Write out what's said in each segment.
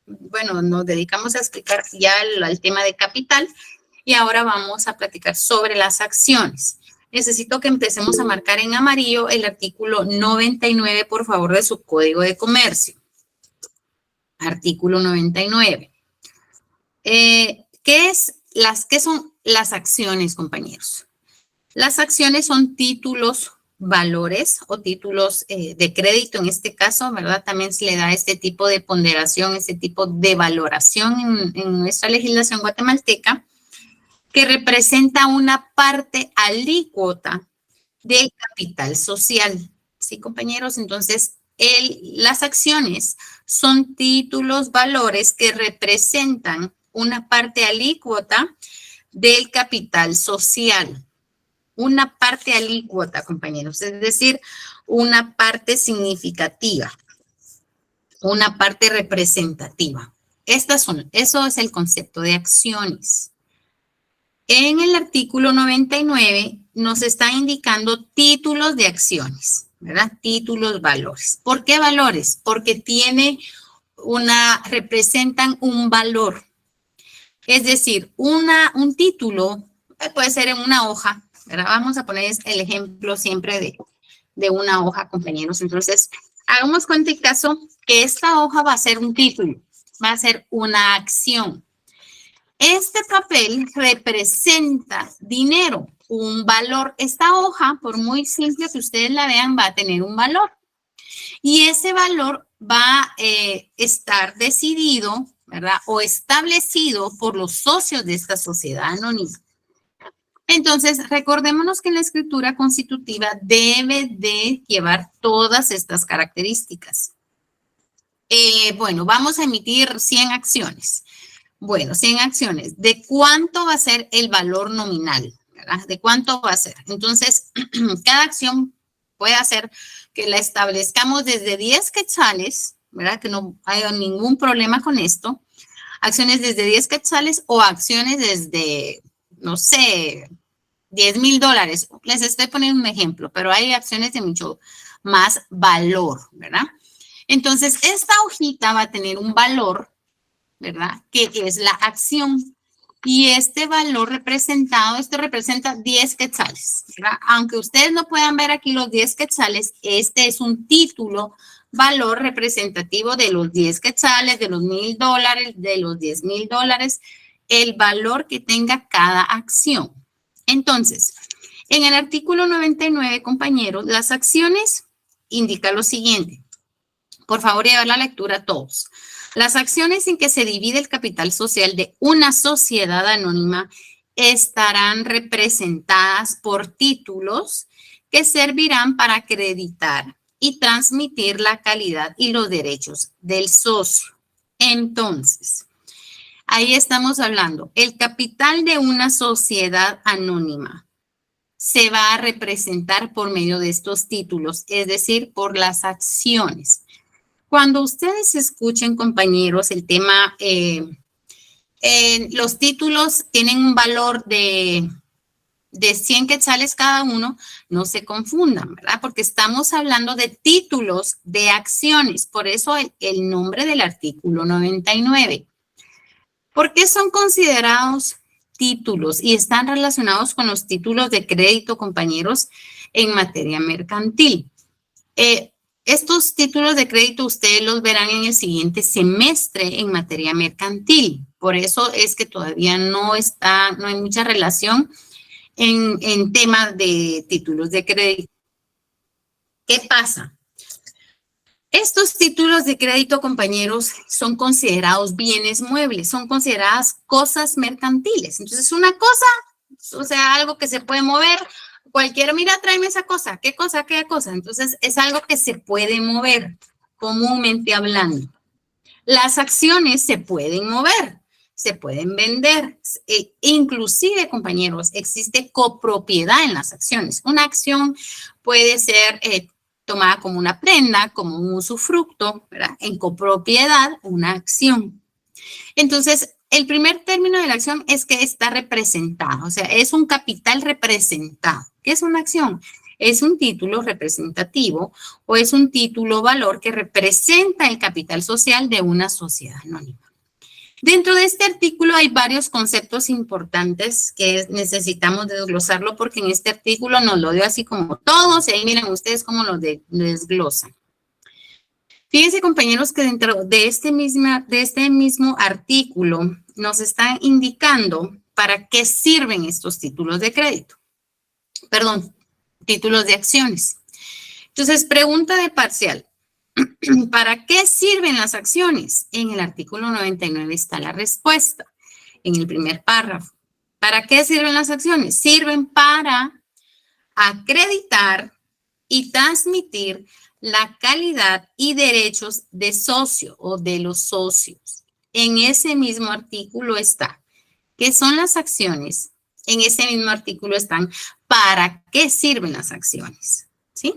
bueno, nos dedicamos a explicar ya el tema de capital y ahora vamos a platicar sobre las acciones. Necesito que empecemos a marcar en amarillo el artículo 99, por favor, de su Código de Comercio. Artículo 99. ¿Qué son las acciones, compañeros? Las acciones son títulos, valores o títulos de crédito en este caso, ¿verdad? También se le da este tipo de ponderación, este tipo de valoración en nuestra legislación guatemalteca, que representa una parte alícuota del capital social. ¿Sí, compañeros? Entonces, las acciones son títulos, valores que representan una parte alícuota del capital social. Una parte alícuota, compañeros, es decir, una parte significativa, una parte representativa. Eso es el concepto de acciones. En el artículo 99 nos está indicando títulos de acciones, ¿verdad? Títulos, valores. ¿Por qué valores? Porque representan un valor. Es decir, un título puede ser en una hoja, ¿verdad? Vamos a poner el ejemplo siempre de una hoja, compañeros. Entonces, hagamos cuenta y caso que esta hoja va a ser un título, va a ser una acción. Este papel representa dinero, un valor. Esta hoja, por muy simple que ustedes la vean, va a tener un valor. Y ese valor va a estar decidido, ¿verdad? O establecido por los socios de esta sociedad anónima. Entonces, recordémonos que la escritura constitutiva debe de llevar todas estas características. Bueno, vamos a emitir 100 acciones. Bueno, 100 acciones. ¿De cuánto va a ser el valor nominal? ¿Verdad? ¿De cuánto va a ser? Entonces, cada acción puede hacer que la establezcamos desde 10 quetzales, ¿verdad? Que no haya ningún problema con esto. Acciones desde 10 quetzales o acciones desde, no sé, $10,000. Les estoy poniendo un ejemplo, pero hay acciones de mucho más valor, ¿verdad? Entonces, esta hojita va a tener un valor, ¿verdad? Que es la acción. Y este valor representado, esto representa 10 quetzales, ¿verdad? Aunque ustedes no puedan ver aquí los 10 quetzales, este es un título, valor representativo de los 10 quetzales, de los $1,000, de los $10,000, el valor que tenga cada acción. Entonces, en el artículo 99, compañeros, las acciones indican lo siguiente. Por favor, llevar la lectura a todos. Las acciones en que se divide el capital social de una sociedad anónima estarán representadas por títulos que servirán para acreditar y transmitir la calidad y los derechos del socio. Entonces, ahí estamos hablando, el capital de una sociedad anónima se va a representar por medio de estos títulos, es decir, por las acciones. Cuando ustedes escuchen, compañeros, el tema, los títulos tienen un valor de 100 quetzales cada uno, no se confundan, ¿verdad? Porque estamos hablando de títulos de acciones, por eso el nombre del artículo 99. ¿Por qué son considerados títulos y están relacionados con los títulos de crédito, compañeros, en materia mercantil? Estos títulos de crédito ustedes los verán en el siguiente semestre en materia mercantil. Por eso es que todavía no hay mucha relación en temas de títulos de crédito. ¿Qué pasa? Estos títulos de crédito, compañeros, son considerados bienes muebles, son consideradas cosas mercantiles. Entonces, una cosa, o sea, algo que se puede mover. Cualquiera, mira, tráeme esa cosa. ¿Qué cosa? ¿Qué cosa? Entonces, es algo que se puede mover, comúnmente hablando. Las acciones se pueden mover, se pueden vender. Inclusive, compañeros, existe copropiedad en las acciones. Una acción puede ser tomada como una prenda, como un usufructo, ¿verdad? En copropiedad, una acción. Entonces, el primer término de la acción es que está representado, o sea, es un capital representado. ¿Qué es una acción? ¿Es un título representativo o es un título valor que representa el capital social de una sociedad anónima? Dentro de este artículo hay varios conceptos importantes que necesitamos desglosarlo porque en este artículo nos lo dio así como todos y ahí miren ustedes cómo lo desglosan. Fíjense, compañeros, que dentro de este mismo artículo nos están indicando para qué sirven estos títulos de crédito. Perdón, títulos de acciones. Entonces, pregunta de parcial. ¿Para qué sirven las acciones? En el artículo 99 está la respuesta, en el primer párrafo. ¿Para qué sirven las acciones? Sirven para acreditar y transmitir la calidad y derechos de socio o de los socios. En ese mismo artículo está. ¿Qué son las acciones? En ese mismo artículo están ¿para qué sirven las acciones? ¿Sí?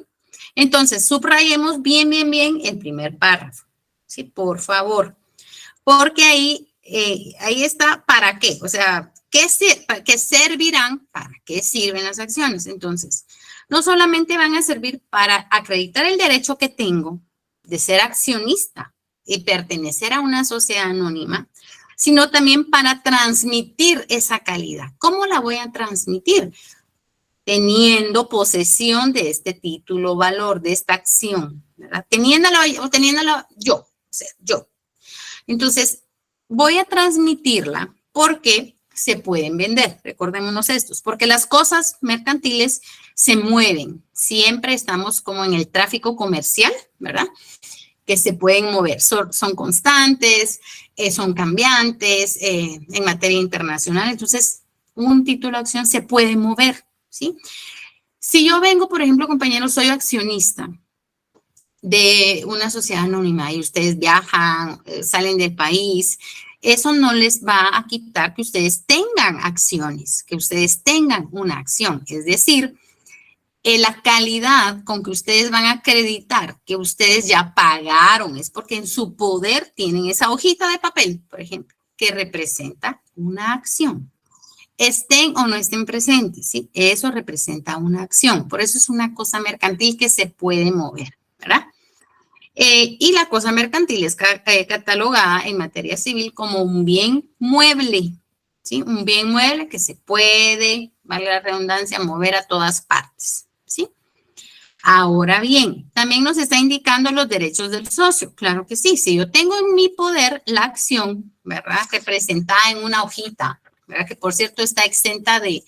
Entonces, subrayemos bien el primer párrafo, ¿sí? Por favor, porque ahí está ¿para qué? O sea, ¿qué servirán? ¿Para qué sirven las acciones? Entonces, no solamente van a servir para acreditar el derecho que tengo de ser accionista y pertenecer a una sociedad anónima, sino también para transmitir esa calidad. ¿Cómo la voy a transmitir? Teniendo posesión de este título valor, de esta acción, ¿verdad? Teniéndola yo, o sea, yo. Entonces, voy a transmitirla porque se pueden vender. Recordémonos estos, porque las cosas mercantiles se mueven. Siempre estamos como en el tráfico comercial, ¿verdad? Que se pueden mover. Son constantes, son cambiantes en materia internacional. Entonces, un título de acción se puede mover. ¿Sí? Si yo vengo, por ejemplo, compañeros, soy accionista de una sociedad anónima y ustedes viajan, salen del país, eso no les va a quitar que ustedes tengan acciones, que ustedes tengan una acción. Es decir, la calidad con que ustedes van a acreditar que ustedes ya pagaron es porque en su poder tienen esa hojita de papel, por ejemplo, que representa una acción. Estén o no estén presentes, ¿sí? Eso representa una acción. Por eso es una cosa mercantil que se puede mover, ¿verdad? Y la cosa mercantil es catalogada en materia civil como un bien mueble, ¿sí? Un bien mueble que se puede, vale la redundancia, mover a todas partes, ¿sí? Ahora bien, también nos está indicando los derechos del socio. Claro que sí. Si yo tengo en mi poder la acción, ¿verdad? Representada en una hojita, ¿verdad? Que por cierto está exenta de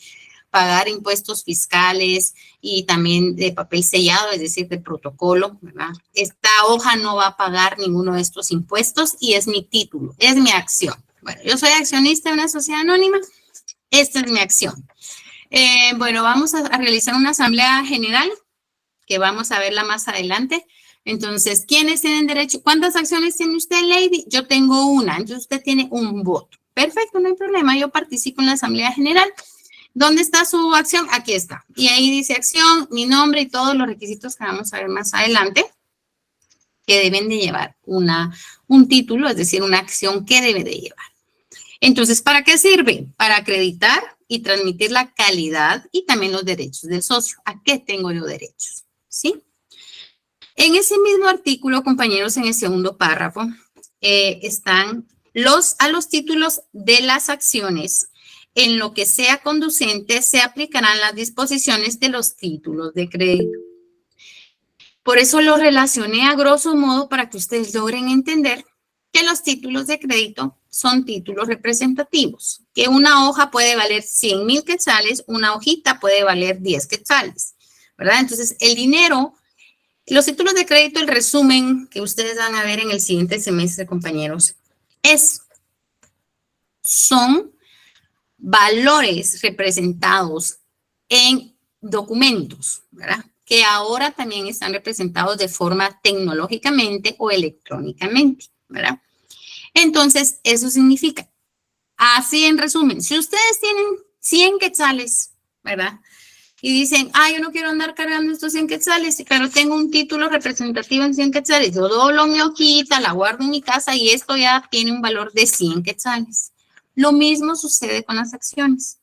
pagar impuestos fiscales y también de papel sellado, es decir, de protocolo, ¿verdad? Esta hoja no va a pagar ninguno de estos impuestos y es mi título, es mi acción. Bueno, yo soy accionista de una sociedad anónima, esta es mi acción. Bueno, vamos a realizar una asamblea general que vamos a verla más adelante. Entonces, ¿quiénes tienen derecho? ¿Cuántas acciones tiene usted, Lady? Yo tengo una, entonces usted tiene un voto. Perfecto, no hay problema, yo participo en la asamblea general. ¿Dónde está su acción? Aquí está. Y ahí dice acción, mi nombre y todos los requisitos que vamos a ver más adelante que deben de llevar un título, es decir, una acción que debe de llevar. Entonces, ¿para qué sirve? Para acreditar y transmitir la calidad y también los derechos del socio. ¿A qué tengo yo derechos? ¿Sí? En ese mismo artículo, compañeros, en el segundo párrafo, están a los títulos de las acciones. En lo que sea conducente, se aplicarán las disposiciones de los títulos de crédito. Por eso lo relacioné a grosso modo para que ustedes logren entender que los títulos de crédito son títulos representativos, que una hoja puede valer 100,000 quetzales, una hojita puede valer 10 quetzales, ¿verdad? Entonces, el dinero, los títulos de crédito, el resumen que ustedes van a ver en el siguiente semestre, compañeros, son valores representados en documentos, ¿verdad? Que ahora también están representados de forma tecnológicamente o electrónicamente, ¿verdad? Entonces, eso significa, así en resumen, si ustedes tienen 100 quetzales, ¿verdad? Y dicen, yo no quiero andar cargando estos 100 quetzales, pero tengo un título representativo en 100 quetzales, yo doblo mi hojita, la guardo en mi casa y esto ya tiene un valor de 100 quetzales. Lo mismo sucede con las acciones.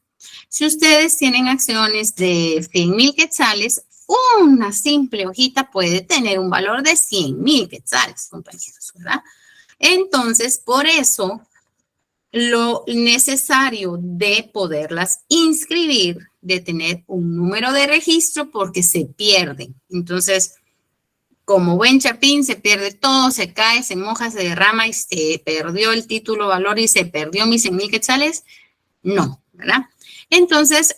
Si ustedes tienen acciones de 100,000 quetzales, una simple hojita puede tener un valor de 100,000 quetzales, compañeros, ¿verdad? Entonces, por eso, lo necesario de poderlas inscribir, de tener un número de registro, porque se pierden. Entonces, como buen chapín, se pierde todo, se cae, se moja, se derrama y se perdió el título valor y se perdió mis 100,000 quetzales. No, ¿verdad? Entonces,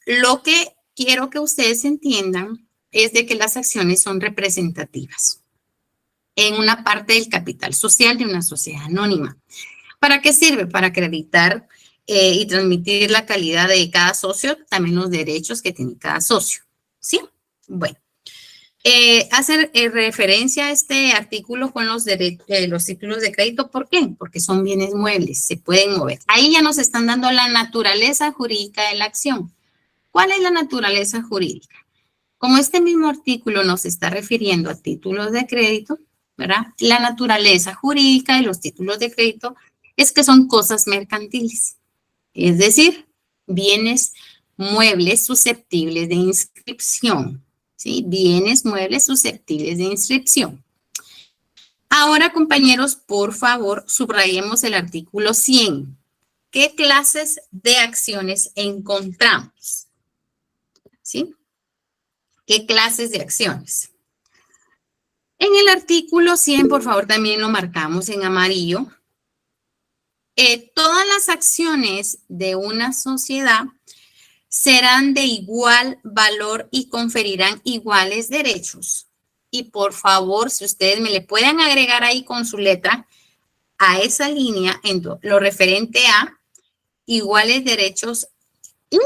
lo que quiero que ustedes entiendan es de que las acciones son representativas en una parte del capital social de una sociedad anónima. ¿Para qué sirve? Para acreditar y transmitir la calidad de cada socio, también los derechos que tiene cada socio. ¿Sí? Bueno. Hacer referencia a este artículo con los títulos de crédito. ¿Por qué? Porque son bienes muebles, se pueden mover. Ahí ya nos están dando la naturaleza jurídica de la acción. ¿Cuál es la naturaleza jurídica? Como este mismo artículo nos está refiriendo a títulos de crédito, ¿verdad? La naturaleza jurídica de los títulos de crédito es que son cosas mercantiles, es decir, bienes muebles susceptibles de inscripción. ¿Sí? Bienes muebles susceptibles de inscripción. Ahora, compañeros, por favor, subrayemos el artículo 100. ¿Qué clases de acciones encontramos? ¿Sí? ¿Qué clases de acciones? En el artículo 100, por favor, también lo marcamos en amarillo. Todas las acciones de una sociedad serán de igual valor y conferirán iguales derechos. Y por favor, si ustedes me le pueden agregar ahí con su letra a esa línea en lo referente a iguales derechos y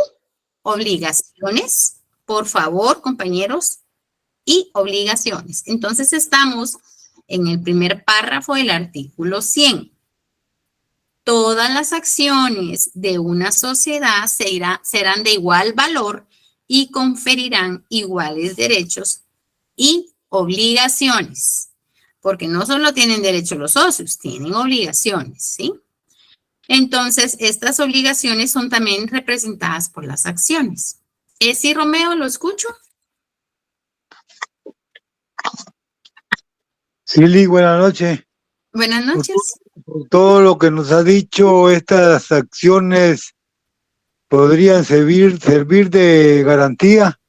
obligaciones, por favor, compañeros, y obligaciones. Entonces estamos en el primer párrafo del artículo 100. Todas las acciones de una sociedad serán de igual valor y conferirán iguales derechos y obligaciones. Porque no solo tienen derecho los socios, tienen obligaciones, ¿sí? Entonces, estas obligaciones son también representadas por las acciones. ¿Sí, Romeo? ¿Lo escucho? Silly, buenas noches. Buenas noches. Por todo lo que nos ha dicho, estas acciones podrían servir de garantía.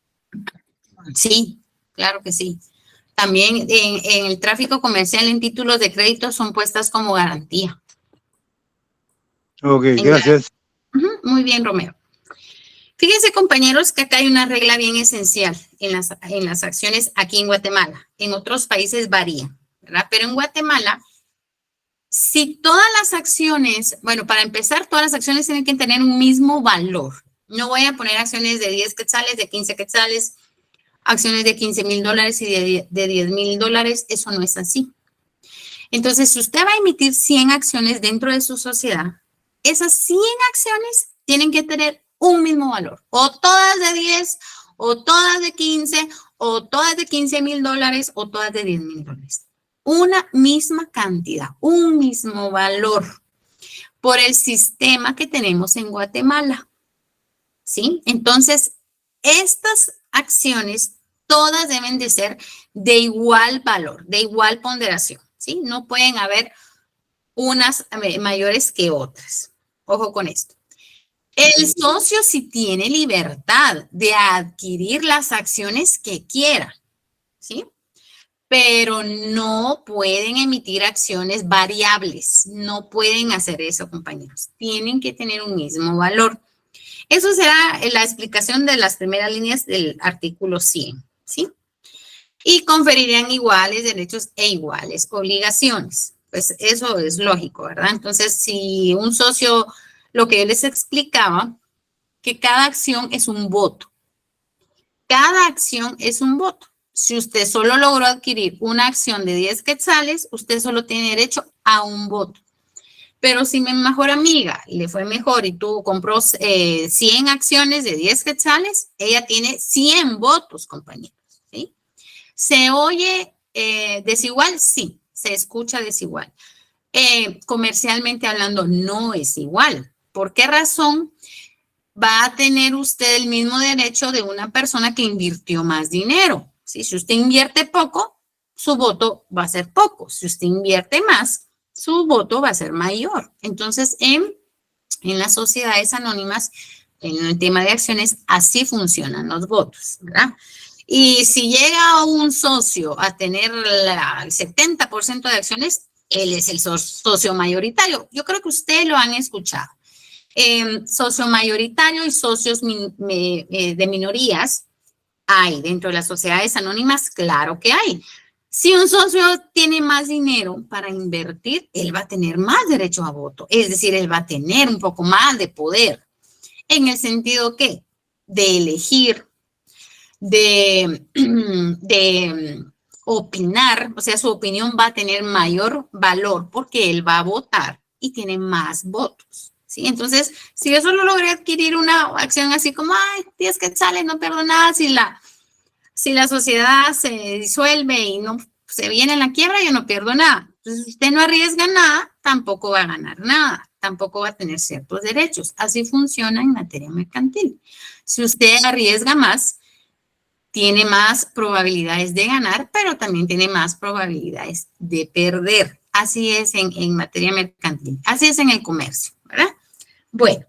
Sí, claro que sí. También en el tráfico comercial en títulos de crédito son puestas como garantía. Ok, gracias. Muy bien, Romeo. Fíjense, compañeros, que acá hay una regla bien esencial en las acciones aquí en Guatemala. En otros países varía, ¿verdad? Pero en Guatemala, si todas las acciones, bueno, para empezar, todas las acciones tienen que tener un mismo valor. No voy a poner acciones de 10 quetzales, de 15 quetzales, acciones de 15,000 dólares y de 10,000 dólares. Eso no es así. Entonces, si usted va a emitir 100 acciones dentro de su sociedad, esas 100 acciones tienen que tener un mismo valor. O todas de 10, o todas de 15, o todas de 15,000 dólares, o todas de 10,000 dólares. Una misma cantidad, un mismo valor por el sistema que tenemos en Guatemala. ¿Sí? Entonces, estas acciones todas deben de ser de igual valor, de igual ponderación. ¿Sí? No pueden haber unas mayores que otras. Ojo con esto. El socio sí tiene libertad de adquirir las acciones que quiera, ¿sí? Pero no pueden emitir acciones variables. No pueden hacer eso, compañeros. Tienen que tener un mismo valor. Eso será la explicación de las primeras líneas del artículo 100, ¿sí? Y conferirían iguales derechos e iguales obligaciones. Pues eso es lógico, ¿verdad? Entonces, si un socio, lo que yo les explicaba, que cada acción es un voto. Cada acción es un voto. Si usted solo logró adquirir una acción de 10 quetzales, usted solo tiene derecho a un voto. Pero si mi mejor amiga le fue mejor y compró 100 acciones de 10 quetzales, ella tiene 100 votos, compañeros. ¿Sí? ¿Se oye desigual? Sí, se escucha desigual. Comercialmente hablando, no es igual. ¿Por qué razón? va a tener usted el mismo derecho de una persona que invirtió más dinero. ¿Sí? Si usted invierte poco, su voto va a ser poco. Si usted invierte más, su voto va a ser mayor. Entonces, en las sociedades anónimas, en el tema de acciones, así funcionan los votos, ¿verdad? Y si llega un socio a tener el 70% de acciones, él es el socio mayoritario. Yo creo que ustedes lo han escuchado. Socio mayoritario y socios de minorías hay dentro de las sociedades anónimas, claro que hay. Si un socio tiene más dinero para invertir, él va a tener más derecho a voto, es decir, él va a tener un poco más de poder, en el sentido que de elegir, de opinar, o sea, su opinión va a tener mayor valor porque él va a votar y tiene más votos. ¿Sí? Entonces, si yo solo logré adquirir una acción así como, ay, 10 quetzales, no pierdo nada, si la sociedad se disuelve y no se viene en la quiebra, yo no pierdo nada. Entonces, si usted no arriesga nada, tampoco va a ganar nada, tampoco va a tener ciertos derechos. Así funciona en materia mercantil. Si usted arriesga más, tiene más probabilidades de ganar, pero también tiene más probabilidades de perder. Así es en materia mercantil, así es en el comercio, ¿verdad? Bueno,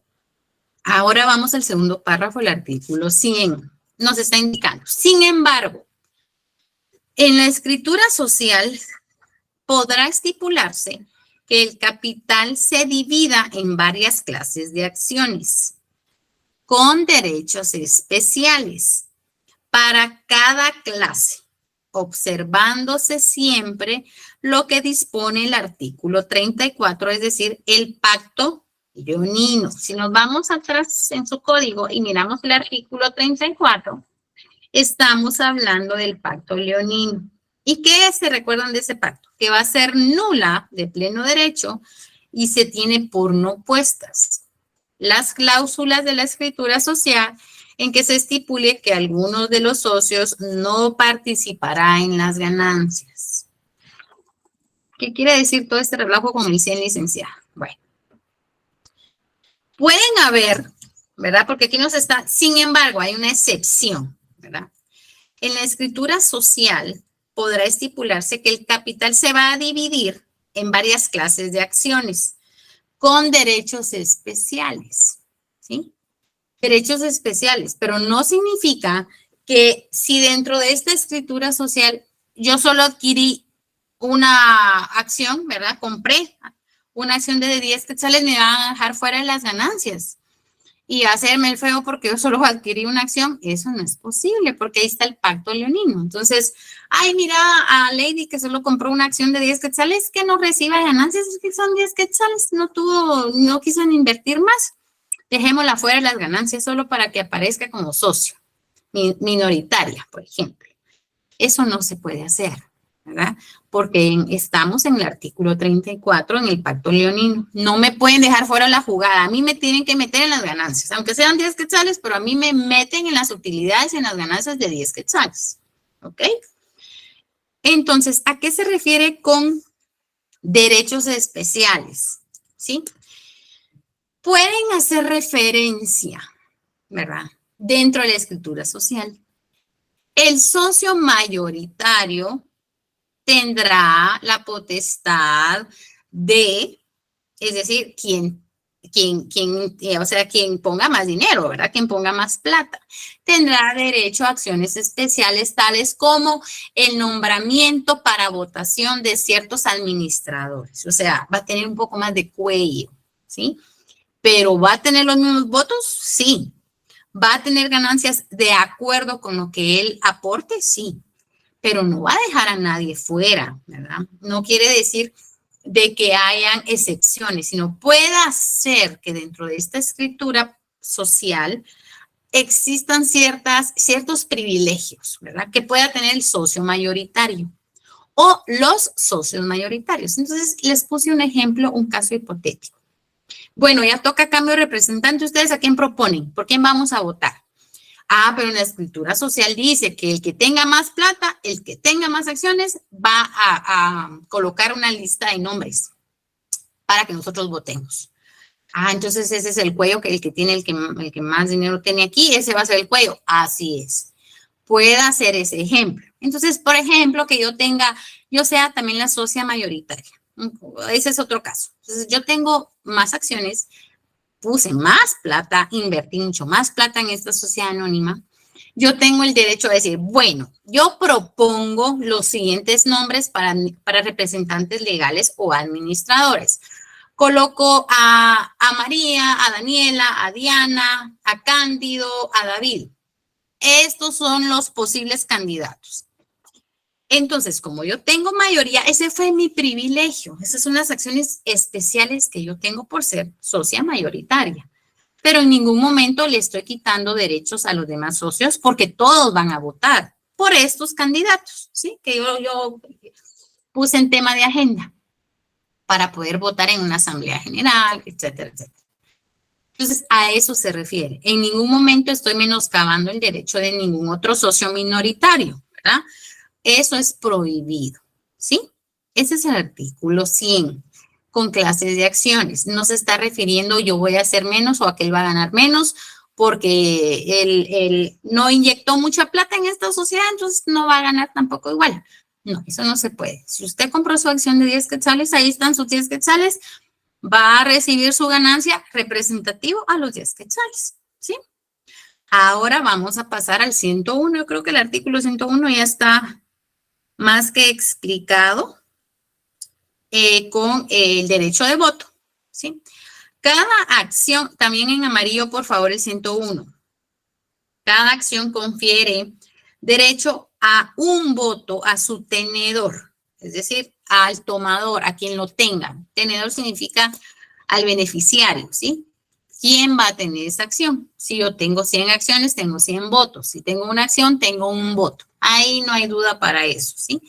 ahora vamos al segundo párrafo del artículo 100. Nos está indicando, sin embargo, en la escritura social podrá estipularse que el capital se divida en varias clases de acciones con derechos especiales para cada clase, observándose siempre lo que dispone el artículo 34, es decir, el pacto leonino. Si nos vamos atrás en su código y miramos el artículo 34, estamos hablando del pacto leonino. ¿Y qué se recuerdan de ese pacto? Que va a ser nula de pleno derecho y se tiene por no puestas las cláusulas de la escritura social en que se estipule que algunos de los socios no participará en las ganancias. ¿Qué quiere decir todo este relajo con el 100 licenciado? Bueno, pueden haber, ¿verdad? Porque aquí nos está, sin embargo, hay una excepción, ¿verdad? En la escritura social podrá estipularse que el capital se va a dividir en varias clases de acciones con derechos especiales, ¿sí? Derechos especiales, pero no significa que si dentro de esta escritura social yo solo adquirí una acción, ¿verdad? Compré una acción de 10 quetzales, me van a dejar fuera de las ganancias y hacerme el feo porque yo solo adquirí una acción. Eso no es posible porque ahí está el pacto leonino. Entonces, ay, mira a Lady que solo compró una acción de 10 quetzales que no reciba ganancias, es que son 10 quetzales, no quiso invertir más. Dejémosla fuera de las ganancias solo para que aparezca como socio minoritaria, por ejemplo. Eso no se puede hacer, ¿verdad? Porque estamos en el artículo 34 en el pacto leonino. No me pueden dejar fuera la jugada. A mí me tienen que meter en las ganancias, aunque sean 10 quetzales, pero a mí me meten en las utilidades, en las ganancias de 10 quetzales. ¿Ok? Entonces, ¿a qué se refiere con derechos especiales? ¿Sí? Pueden hacer referencia, ¿verdad? Dentro de la escritura social. El socio mayoritario tendrá la potestad de, es decir, quien ponga más dinero, ¿verdad? Quien ponga más plata, tendrá derecho a acciones especiales tales como el nombramiento para votación de ciertos administradores. O sea, va a tener un poco más de cuello, ¿sí? Pero ¿va a tener los mismos votos? Sí. ¿Va a tener ganancias de acuerdo con lo que él aporte? Sí. Pero no va a dejar a nadie fuera, ¿verdad? No quiere decir de que hayan excepciones, sino puede ser que dentro de esta escritura social existan ciertos privilegios, ¿verdad? Que pueda tener el socio mayoritario o los socios mayoritarios. Entonces, les puse un ejemplo, un caso hipotético. Bueno, ya toca cambio de representante. ¿Ustedes a quién proponen? ¿Por quién vamos a votar? Ah, pero en la escritura social dice que el que tenga más plata, el que tenga más acciones, va a colocar una lista de nombres para que nosotros votemos. Ah, entonces ese es el cuello que el que tiene el que más dinero tiene aquí, ese va a ser el cuello. Así es. Pueda ser ese ejemplo. Entonces, por ejemplo, que yo sea también la socia mayoritaria. Ese es otro caso. Entonces, yo tengo más acciones, puse más plata, invertí mucho más plata en esta sociedad anónima. Yo tengo el derecho a decir, bueno, yo propongo los siguientes nombres para representantes legales o administradores. Coloco a María, a Daniela, a Diana, a Cándido, a David. Estos son los posibles candidatos. Entonces, como yo tengo mayoría, ese fue mi privilegio. Esas son las acciones especiales que yo tengo por ser socia mayoritaria. Pero en ningún momento le estoy quitando derechos a los demás socios porque todos van a votar por estos candidatos, ¿sí? Que yo puse en tema de agenda para poder votar en una asamblea general, etcétera, etcétera. Entonces, a eso se refiere. En ningún momento estoy menoscabando el derecho de ningún otro socio minoritario, ¿verdad? Eso es prohibido, ¿sí? Ese es el artículo 100, con clases de acciones. No se está refiriendo yo voy a hacer menos o aquel va a ganar menos porque él no inyectó mucha plata en esta sociedad, entonces no va a ganar tampoco igual. No, eso no se puede. Si usted compró su acción de 10 quetzales, ahí están sus 10 quetzales, va a recibir su ganancia representativo a los 10 quetzales, ¿sí? Ahora vamos a pasar al 101. Yo creo que el artículo 101 ya está más que explicado con el derecho de voto, ¿sí? Cada acción, también en amarillo, por favor, el 101. Cada acción confiere derecho a un voto a su tenedor, es decir, al tomador, a quien lo tenga. Tenedor significa al beneficiario, ¿sí? ¿Quién va a tener esa acción? Si yo tengo 100 acciones, tengo 100 votos. Si tengo una acción, tengo un voto. Ahí no hay duda para eso, ¿sí?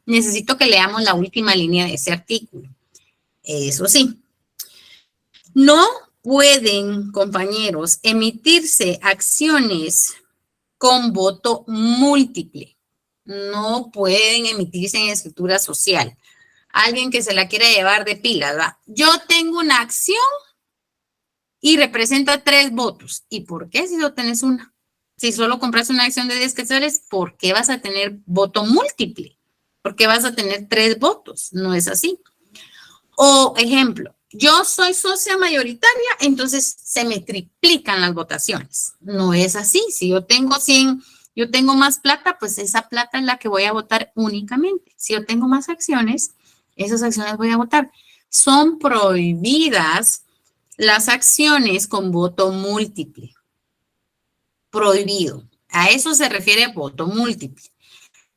Necesito que leamos la última línea de ese artículo. Eso sí, no pueden, compañeros, emitirse acciones con voto múltiple. No pueden emitirse en escritura social. Alguien que se la quiera llevar de pila, ¿verdad? Yo tengo una acción y representa 3 votos. ¿Y por qué si no tenés una? Si solo compras una acción de 10 quetzales, ¿por qué vas a tener voto múltiple? ¿Por qué vas a tener 3 votos? No es así. O ejemplo, yo soy socia mayoritaria, entonces se me triplican las votaciones. No es así. Si yo tengo 100, yo tengo más plata, pues esa plata es la que voy a votar únicamente. Si yo tengo más acciones, esas acciones voy a votar. Son prohibidas las acciones con voto múltiple. Prohibido. A eso se refiere voto múltiple.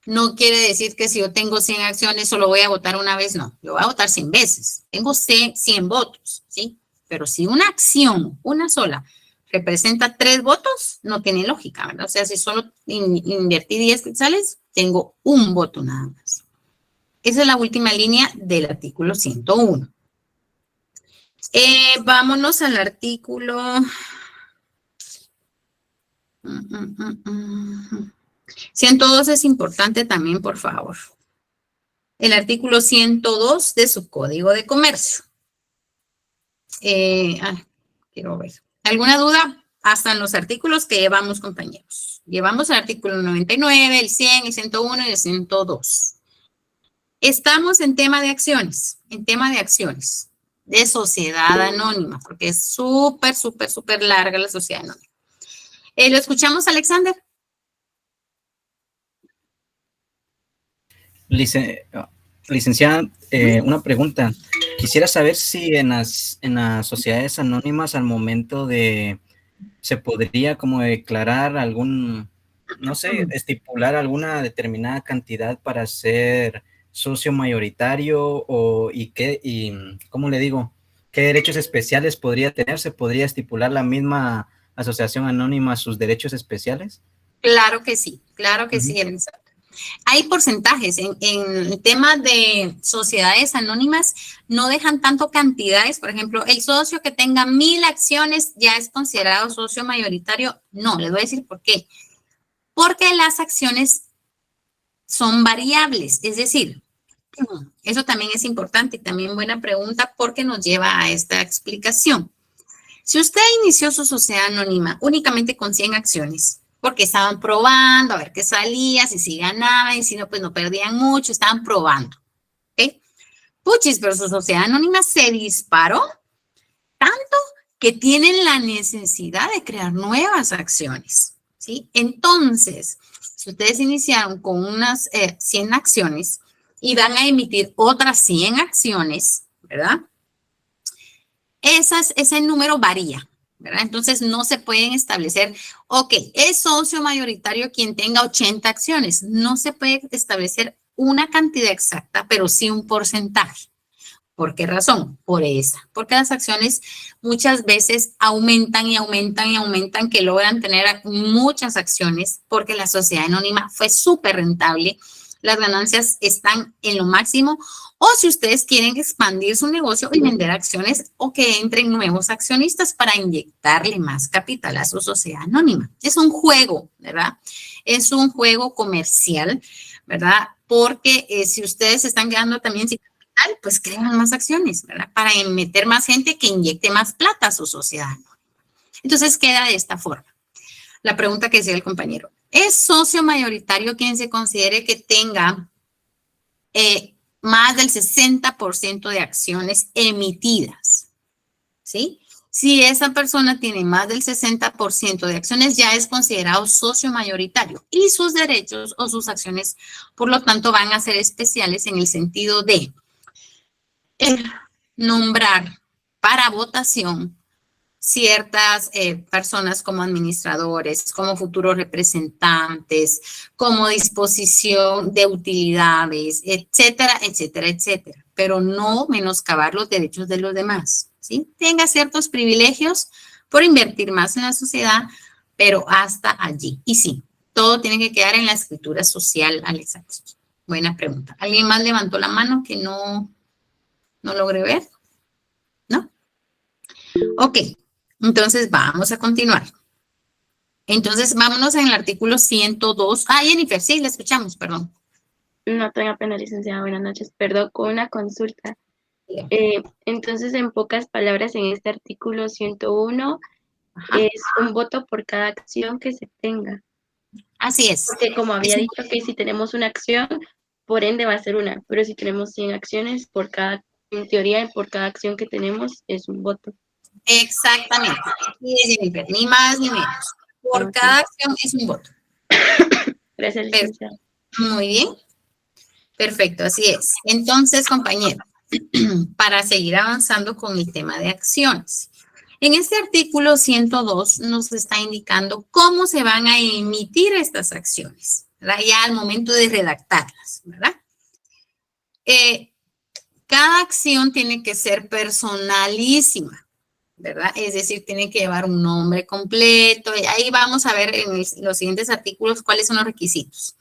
No quiere decir que si yo tengo 100 acciones solo voy a votar una vez, no. Yo voy a votar 100 veces. Tengo 100 votos, ¿sí? Pero si una acción, una sola, representa 3 votos, no tiene lógica, ¿verdad? O sea, si solo invertí 10 quetzales, tengo un voto nada más. Esa es la última línea del artículo 101. Vámonos al artículo 102 es importante también, por favor. El artículo 102 de su Código de Comercio. Quiero ver. ¿Alguna duda? Hasta en los artículos que llevamos, compañeros. Llevamos el artículo 99, el 100, el 101 y el 102. Estamos en tema de acciones, de sociedad anónima, porque es súper, súper, súper larga la sociedad anónima. ¿Lo escuchamos, Alexander? Licenciada, una pregunta. Quisiera saber si en las sociedades anónimas al momento se podría como declarar no sé, estipular alguna determinada cantidad para ser socio mayoritario y ¿cómo le digo? ¿Qué derechos especiales podría tener? ¿Se podría estipular la misma asociación anónima sus derechos especiales? Claro que sí, Alexander. Hay porcentajes en el tema de sociedades anónimas, no dejan tanto cantidades. Por ejemplo, el socio que tenga 1000 acciones ya es considerado socio mayoritario. No, les voy a decir por qué. Porque las acciones son variables, es decir, eso también es importante y también buena pregunta porque nos lleva a esta explicación. Si usted inició su sociedad anónima únicamente con 100 acciones, porque estaban probando a ver qué salía, si ganaban y si no, pues no perdían mucho, estaban probando. ¿Ok? Puchis, pero su sociedad anónima se disparó tanto que tienen la necesidad de crear nuevas acciones, ¿sí? Entonces, si ustedes iniciaron con unas 100 acciones y van a emitir otras 100 acciones, ¿verdad? Ese número varía, ¿verdad? Entonces, no se pueden establecer, ok, es socio mayoritario quien tenga 80 acciones. No se puede establecer una cantidad exacta, pero sí un porcentaje. ¿Por qué razón? Por esa. Porque las acciones muchas veces aumentan y aumentan y aumentan, que logran tener muchas acciones porque la sociedad anónima fue súper rentable. Las ganancias están en lo máximo. O si ustedes quieren expandir su negocio y vender acciones o que entren nuevos accionistas para inyectarle más capital a su sociedad anónima. Es un juego, ¿verdad? Es un juego comercial, ¿verdad? Porque si ustedes están quedando también sin capital, pues crean más acciones, ¿verdad? Para meter más gente que inyecte más plata a su sociedad anónima. Entonces queda de esta forma. La pregunta que decía el compañero. ¿Es socio mayoritario quien se considere que tenga más del 60% de acciones emitidas? ¿Sí? Si esa persona tiene más del 60% de acciones, ya es considerado socio mayoritario y sus derechos o sus acciones, por lo tanto, van a ser especiales en el sentido de nombrar para votación ciertas personas como administradores, como futuros representantes, como disposición de utilidades, etcétera, etcétera, etcétera. Pero no menoscabar los derechos de los demás, ¿sí? Tenga ciertos privilegios por invertir más en la sociedad, pero hasta allí. Y sí, todo tiene que quedar en la escritura social, Alexa. Buena pregunta. ¿Alguien más levantó la mano que no logré ver? ¿No? Ok. Entonces, vamos a continuar. Entonces, vámonos en el artículo 102. Ah, Jennifer, sí, la escuchamos, perdón. No tenga pena, licenciada, buenas noches. Perdón, con una consulta. Entonces, en pocas palabras, en este artículo 101, es un voto por cada acción que se tenga. Así es. Porque como había dicho que si tenemos una acción, por ende va a ser una. Pero si tenemos 100 acciones, en teoría, por cada acción que tenemos, es un voto. Exactamente. Ni más ni menos. Por cada acción es un voto. Gracias, licenciada. Muy bien. Perfecto, así es. Entonces, compañero, para seguir avanzando con el tema de acciones. En este artículo 102 nos está indicando cómo se van a emitir estas acciones, ¿verdad? Ya al momento de redactarlas, ¿verdad? Cada acción tiene que ser personalísima, ¿verdad? Es decir, tiene que llevar un nombre completo. Y ahí vamos a ver en los siguientes artículos cuáles son los requisitos.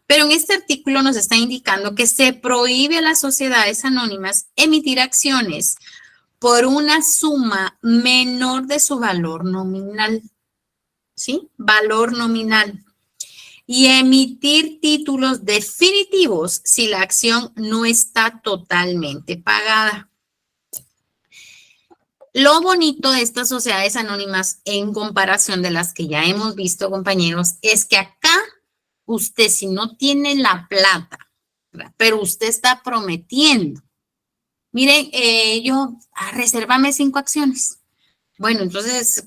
Pero en este artículo nos está indicando que se prohíbe a las sociedades anónimas emitir acciones por una suma menor de su valor nominal, ¿sí? Valor nominal. Y emitir títulos definitivos si la acción no está totalmente pagada. Lo bonito de estas sociedades anónimas en comparación de las que ya hemos visto, compañeros, es que acá usted, si no tiene la plata, ¿verdad? Pero usted está prometiendo, miren, resérvame 5 acciones. Bueno, entonces,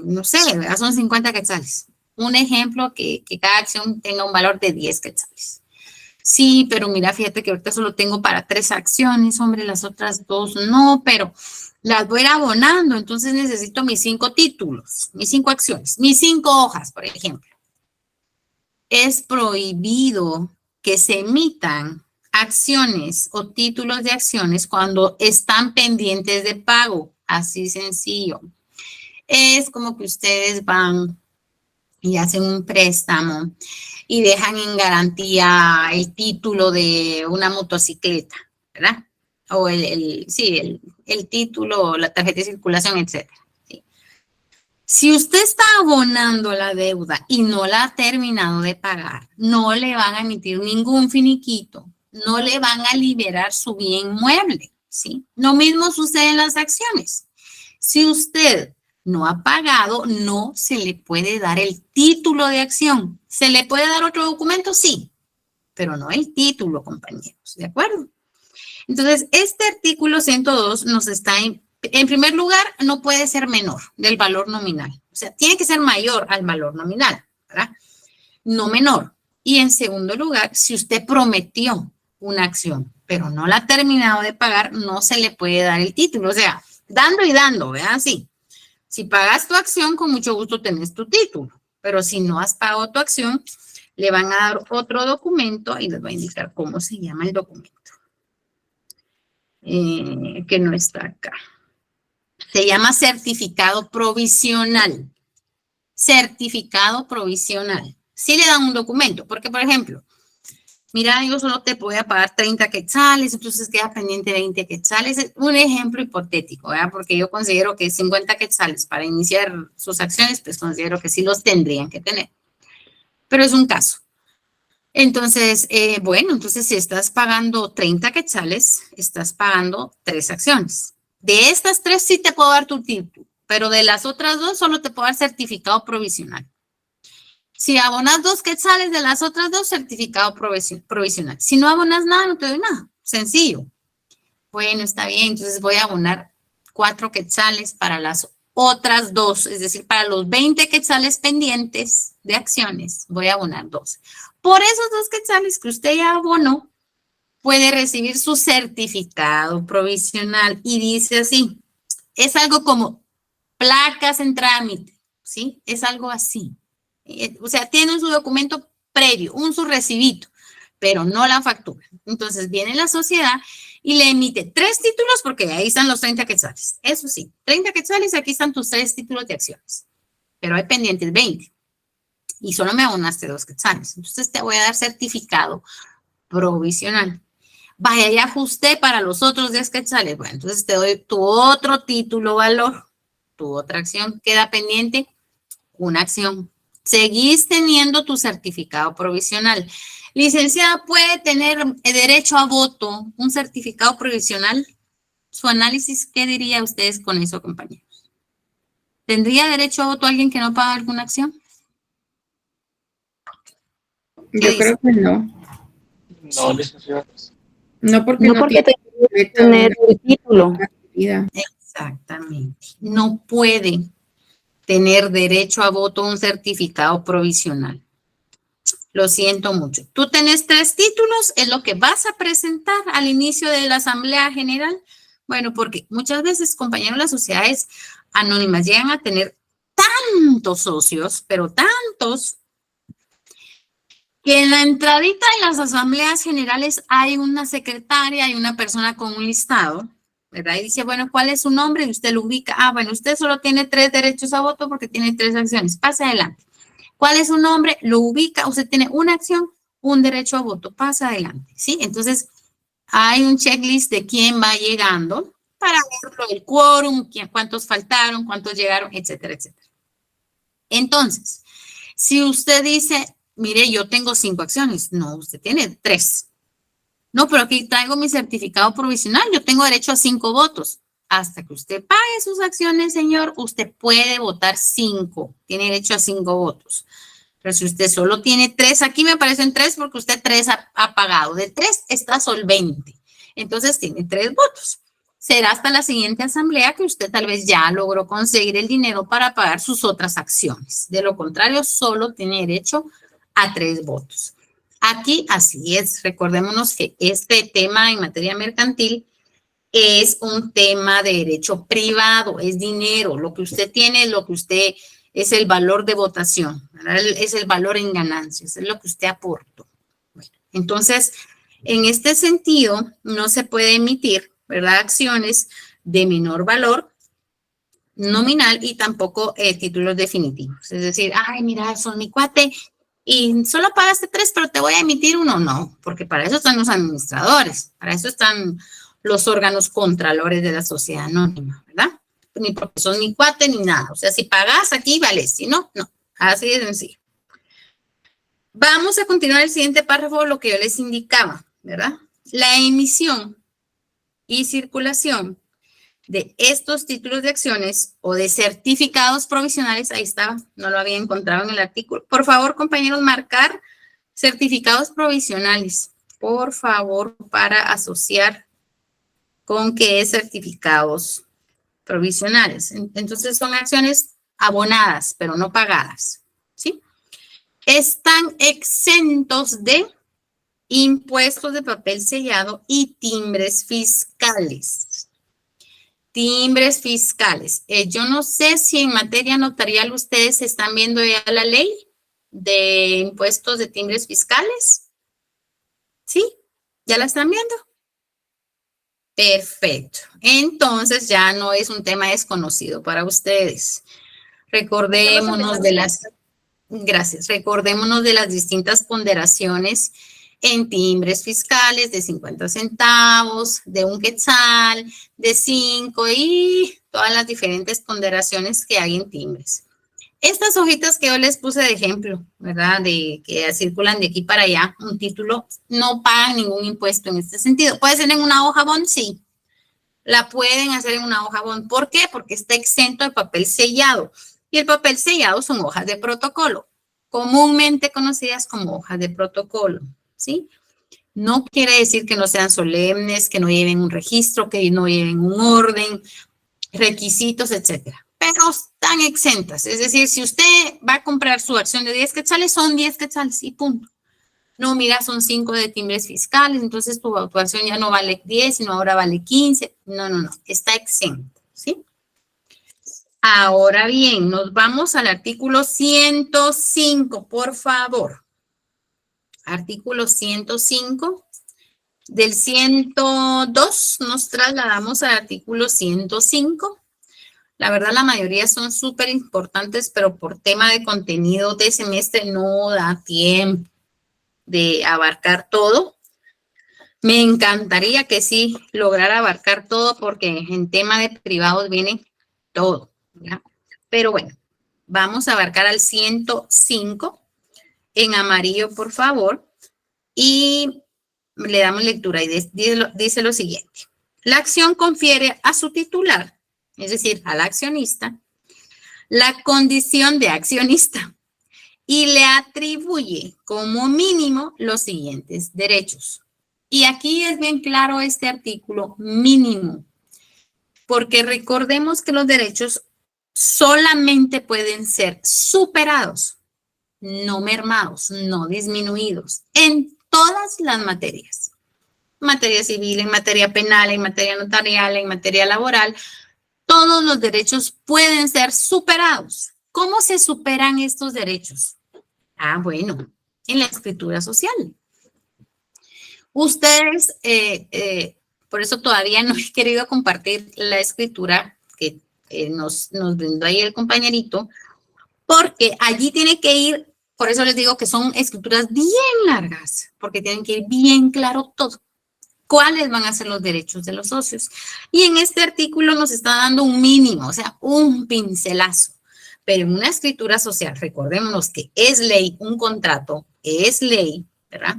no sé, ¿verdad? Son 50 quetzales. Un ejemplo, que cada acción tenga un valor de 10 quetzales. Sí, pero mira, fíjate que ahorita solo tengo para 3 acciones, hombre, las otras 2 no, pero las voy a ir abonando, entonces necesito mis 5 títulos, mis 5 acciones, mis 5 hojas, por ejemplo. Es prohibido que se emitan acciones o títulos de acciones cuando están pendientes de pago, así sencillo. Es como que ustedes van y hacen un préstamo y dejan en garantía el título de una motocicleta, ¿verdad? O el título, la tarjeta de circulación, etcétera. ¿Sí? Si usted está abonando la deuda y no la ha terminado de pagar, no le van a emitir ningún finiquito, no le van a liberar su bien mueble, ¿sí? Lo mismo sucede en las acciones. Si usted no ha pagado, no se le puede dar el título de acción. ¿Se le puede dar otro documento? Sí, pero no el título, compañeros, ¿de acuerdo? Entonces, este artículo 102 nos está, en primer lugar, no puede ser menor del valor nominal. O sea, tiene que ser mayor al valor nominal, ¿verdad? No menor. Y en segundo lugar, si usted prometió una acción, pero no la ha terminado de pagar, no se le puede dar el título. O sea, dando y dando, ¿verdad? Sí. Si pagas tu acción, con mucho gusto tenés tu título. Pero si no has pagado tu acción, le van a dar otro documento y les voy a indicar cómo se llama el documento. Que no está acá. Se llama certificado provisional. Certificado provisional. Sí le dan un documento, porque por ejemplo, mira, yo solo te voy a pagar 30 quetzales, entonces queda pendiente 20 quetzales. Es un ejemplo hipotético, ¿verdad? Porque yo considero que 50 quetzales para iniciar sus acciones, pues considero que sí los tendrían que tener. Pero es un caso. Entonces, bueno, entonces si estás pagando 30 quetzales, estás pagando 3 acciones. De estas 3 sí te puedo dar tu título, pero de las otras 2 solo te puedo dar certificado provisional. Si abonas 2 quetzales, de las otras 2, certificado provisional. Si no abonas nada, no te doy nada. Sencillo. Bueno, está bien, entonces voy a abonar 4 quetzales para las otras 2, es decir, para los 20 quetzales pendientes de acciones, voy a abonar 2. Por esos 2 quetzales que usted ya abonó, puede recibir su certificado provisional y dice así, es algo como placas en trámite, ¿sí? Es algo así. O sea, tienen su documento previo, su recibito, pero no la factura. Entonces viene la sociedad y le emite 3 títulos porque ahí están los 30 quetzales. Eso sí, 30 quetzales, aquí están tus 3 títulos de acciones. Pero hay pendientes 20. Y solo me abonaste 2 quetzales. Entonces te voy a dar certificado provisional. Vaya, ya ajusté para los otros 10 quetzales. Bueno, entonces te doy tu otro título valor. Tu otra acción queda pendiente. Una acción. Seguís teniendo tu certificado provisional. Licenciada, ¿puede tener derecho a voto un certificado provisional? Su análisis, ¿qué diría ustedes con eso, compañeros? ¿Tendría derecho a voto alguien que no paga alguna acción? Yo creo que no. No, licenciada. No porque No porque tiene tenga que derecho a tener una el título. actividad. Exactamente. No puede tener derecho a voto un certificado provisional. Lo siento mucho. Tú tenés 3 títulos, es lo que vas a presentar al inicio de la Asamblea General. Bueno, porque muchas veces, compañeros, las sociedades anónimas llegan a tener tantos socios, pero tantos, que en la entradita de las asambleas generales hay una secretaria, hay una persona con un listado, ¿verdad? Y dice, bueno, ¿cuál es su nombre? Y usted lo ubica. Ah, bueno, usted solo tiene 3 derechos a voto porque tiene 3 acciones. Pase adelante. ¿Cuál es su nombre? Lo ubica. Usted tiene una acción, un derecho a voto. Pasa adelante, ¿sí? Entonces, hay un checklist de quién va llegando para ver el quórum, cuántos faltaron, cuántos llegaron, etcétera, etcétera. Entonces, si usted dice, mire, yo tengo 5 acciones. No, usted tiene 3. No, pero aquí traigo mi certificado provisional. Yo tengo derecho a 5 votos. Hasta que usted pague sus acciones, señor, usted puede votar 5. Tiene derecho a 5 votos. Pero si usted solo tiene 3, aquí me aparecen 3 porque usted 3 ha pagado. De 3 está solvente. Entonces tiene 3 votos. Será hasta la siguiente asamblea que usted tal vez ya logró conseguir el dinero para pagar sus otras acciones. De lo contrario, solo tiene derecho a 3 votos. Aquí así es. Recordémonos que este tema en materia mercantil es un tema de derecho privado, es dinero. Lo que usted tiene es lo que usted, es el valor de votación, ¿verdad? Es el valor en ganancias, es lo que usted aportó. Bueno, entonces, en este sentido, no se puede emitir, ¿verdad?, acciones de menor valor nominal y tampoco títulos definitivos. Es decir, ay, mira, son mi cuate y solo pagaste 3, pero te voy a emitir 1. No, porque para eso están los administradores, para eso están los órganos contralores de la sociedad anónima, ¿verdad? Ni porque son mi cuate ni nada. O sea, si pagas aquí, vale. Si no, no. Así de sencillo. Vamos a continuar el siguiente párrafo, lo que yo les indicaba, ¿verdad? La emisión y circulación de estos títulos de acciones o de certificados provisionales, ahí estaba, no lo había encontrado en el artículo. Por favor, compañeros, marcar certificados provisionales, por favor, para asociar con qué es certificados provisionales. Entonces, son acciones abonadas, pero no pagadas, ¿sí? Están exentos de impuestos de papel sellado y timbres fiscales. Timbres fiscales. Yo no sé si en materia notarial ustedes están viendo ya la ley de impuestos de timbres fiscales. ¿Sí? ¿Ya la están viendo? Perfecto. Entonces ya no es un tema desconocido para ustedes. Recordémonos de las... Gracias. Recordémonos de las distintas ponderaciones en timbres fiscales de 50 centavos, de 1 quetzal, de 5 y todas las diferentes ponderaciones que hay en timbres. Estas hojitas que yo les puse de ejemplo, ¿verdad? De que circulan de aquí para allá, un título, no pagan ningún impuesto en este sentido. ¿Puede ser en una hoja bond? Sí. La pueden hacer en una hoja bond. ¿Por qué? Porque está exento de papel sellado. Y el papel sellado son hojas de protocolo, comúnmente conocidas como hojas de protocolo, ¿sí? No quiere decir que no sean solemnes, que no lleven un registro, que no lleven un orden, requisitos, etcétera. Pero están exentas. Es decir, si usted va a comprar su acción de 10 quetzales, son 10 quetzales y punto. No, mira, son 5 de timbres fiscales, entonces tu acción ya no vale 10, sino ahora vale 15. No, no, no, está exento, ¿sí? Ahora bien, nos vamos al artículo 105, por favor. Artículo 105. Del 102 nos trasladamos al artículo 105. La verdad, la mayoría son súper importantes, pero por tema de contenido de semestre no da tiempo de abarcar todo. Me encantaría que sí lograra abarcar todo, porque en tema de privados viene todo, ¿ya? Pero bueno, vamos a abarcar al 105 en amarillo, por favor, y le damos lectura y dice lo siguiente. La acción confiere a su titular, es decir, al accionista, la condición de accionista y le atribuye como mínimo los siguientes derechos. Y aquí es bien claro este artículo mínimo, porque recordemos que los derechos solamente pueden ser superados, no mermados, no disminuidos, en todas las materias. Materia civil, en materia penal, en materia notarial, en materia laboral, todos los derechos pueden ser superados. ¿Cómo se superan estos derechos? Ah, bueno, en la escritura social. Ustedes, por eso todavía no he querido compartir la escritura que nos brindó ahí el compañerito, porque allí tiene que ir, por eso les digo que son escrituras bien largas, porque tienen que ir bien claro todo. ¿Cuáles van a ser los derechos de los socios? Y en este artículo nos está dando un mínimo, o sea, un pincelazo. Pero en una escritura social, recordémonos que es ley, un contrato es ley, ¿verdad?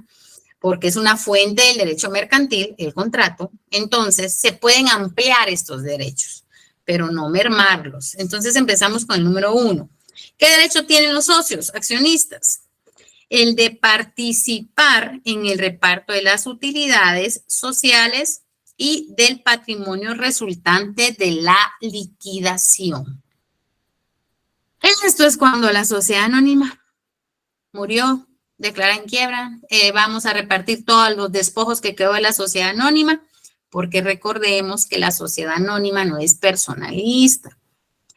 Porque es una fuente del derecho mercantil, el contrato. Entonces, se pueden ampliar estos derechos, pero no mermarlos. Entonces, empezamos con el número 1. ¿Qué derecho tienen los socios, accionistas? El de participar en el reparto de las utilidades sociales y del patrimonio resultante de la liquidación. Esto es cuando la sociedad anónima murió, declara en quiebra, vamos a repartir todos los despojos que quedó de la sociedad anónima, porque recordemos que la sociedad anónima no es personalista.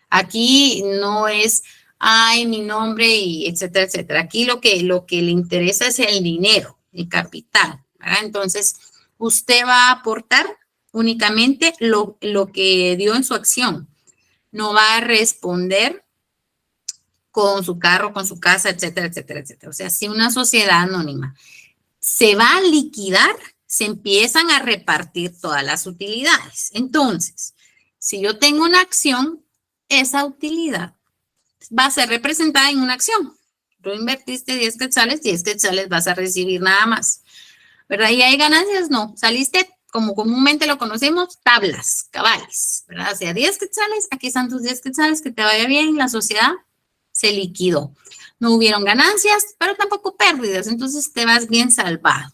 Aquí no es, ay, mi nombre y etcétera, etcétera. Aquí lo que le interesa es el dinero, el capital, ¿verdad? Entonces, usted va a aportar únicamente lo que dio en su acción. No va a responder con su carro, con su casa, etcétera, etcétera, etcétera. O sea, si una sociedad anónima se va a liquidar, se empiezan a repartir todas las utilidades. Entonces, si yo tengo una acción, esa utilidad va a ser representada en una acción. Tú invertiste 10 quetzales vas a recibir nada más, ¿verdad? ¿Y hay ganancias? No. Saliste, como comúnmente lo conocemos, tablas, cabales, ¿verdad? ¿verdad? O sea, 10 quetzales, aquí están tus 10 quetzales, que te vaya bien, la sociedad se liquidó. No hubieron ganancias, pero tampoco pérdidas, entonces te vas bien salvado.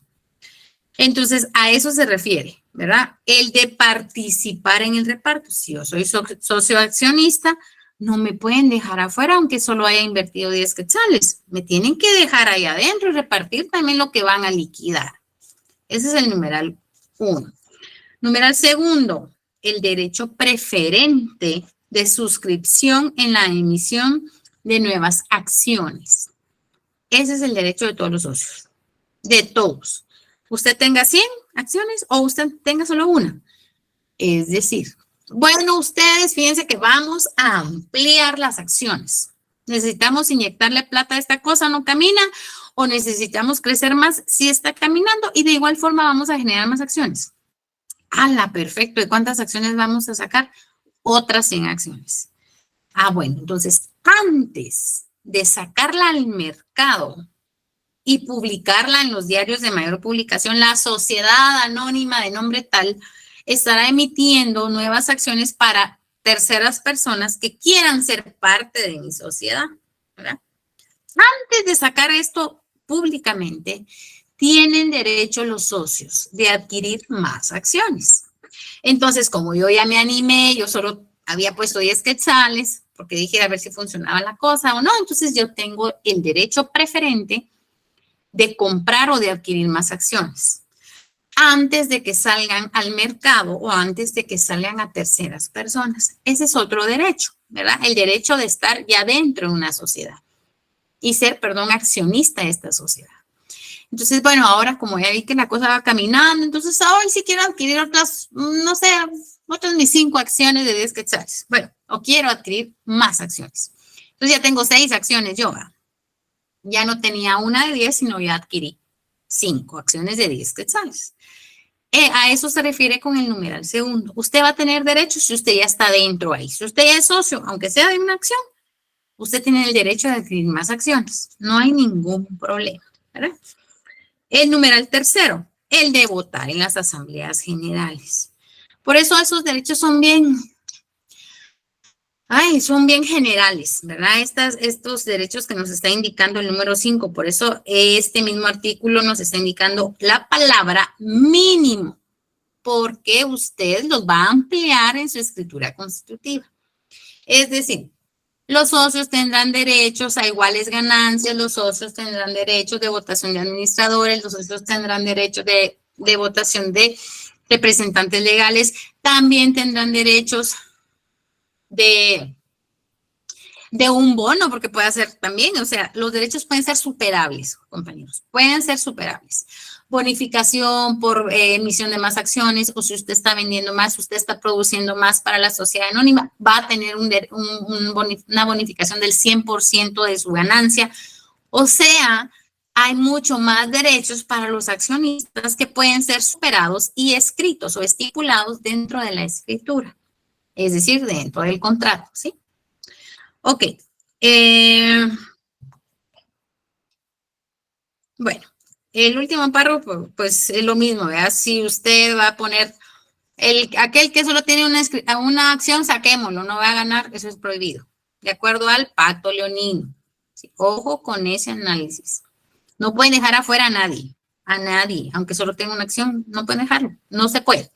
Entonces, a eso se refiere, ¿verdad? El de participar en el reparto. Si yo soy socio accionista, no me pueden dejar afuera aunque solo haya invertido 10 quetzales. Me tienen que dejar ahí adentro y repartir también lo que van a liquidar. Ese es el numeral 1. Numeral segundo, el derecho preferente de suscripción en la emisión de nuevas acciones. Ese es el derecho de todos los socios, de todos. Usted tenga 100 acciones o usted tenga solo una. Es decir, bueno, ustedes fíjense que vamos a ampliar las acciones. Necesitamos inyectarle plata a esta cosa, no camina, o necesitamos crecer más si está caminando y de igual forma vamos a generar más acciones. ¡Hala! Perfecto. ¿Y cuántas acciones vamos a sacar? Otras 100 acciones. Ah, bueno, entonces antes de sacarla al mercado y publicarla en los diarios de mayor publicación, la sociedad anónima de nombre tal estará emitiendo nuevas acciones para terceras personas que quieran ser parte de mi sociedad, ¿verdad? Antes de sacar esto públicamente, tienen derecho los socios de adquirir más acciones. Entonces, como yo ya me animé, yo solo había puesto 10 quetzales, porque dije a ver si funcionaba la cosa o no, entonces yo tengo el derecho preferente de comprar o de adquirir más acciones antes de que salgan al mercado o antes de que salgan a terceras personas. Ese es otro derecho, ¿verdad? El derecho de estar ya dentro de una sociedad y ser, accionista de esta sociedad. Entonces, bueno, ahora como ya vi que la cosa va caminando, entonces ahora sí quiero adquirir otras, no sé, otras mis 5 acciones de 10 quetzales. Bueno, o quiero adquirir más acciones. Entonces ya tengo 6 acciones yo, ¿verdad? Ya no tenía una de 10, sino ya adquirí 5 acciones de 10 quetzales. A eso se refiere con el numeral segundo. Usted va a tener derechos si usted ya está dentro ahí. Si usted ya es socio, aunque sea de una acción, usted tiene el derecho de adquirir más acciones. No hay ningún problema, ¿verdad? El numeral tercero, el de votar en las asambleas generales. Por eso esos derechos son bien generales, ¿verdad? Estos derechos que nos está indicando el número 5, por eso este mismo artículo nos está indicando la palabra mínimo, porque usted los va a ampliar en su escritura constitutiva. Es decir, los socios tendrán derechos a iguales ganancias, los socios tendrán derechos de votación de administradores, los socios tendrán derechos de votación de representantes legales, también tendrán derechos de un bono, porque puede ser también, o sea, los derechos pueden ser superables, compañeros, pueden ser superables. Bonificación por emisión de más acciones, o si usted está vendiendo más, usted está produciendo más para la sociedad anónima, va a tener una bonificación del 100% de su ganancia. O sea, hay mucho más derechos para los accionistas que pueden ser superados y escritos o estipulados dentro de la escritura, es decir, dentro del contrato, ¿sí? Ok. Bueno, el último párrafo, pues es lo mismo, ¿verdad? Si usted va a poner aquel que solo tiene una acción, saquémoslo, no va a ganar, eso es prohibido. De acuerdo al pacto leonino. Sí, ojo con ese análisis. No pueden dejar afuera a nadie, aunque solo tenga una acción, no pueden dejarlo, no se puede.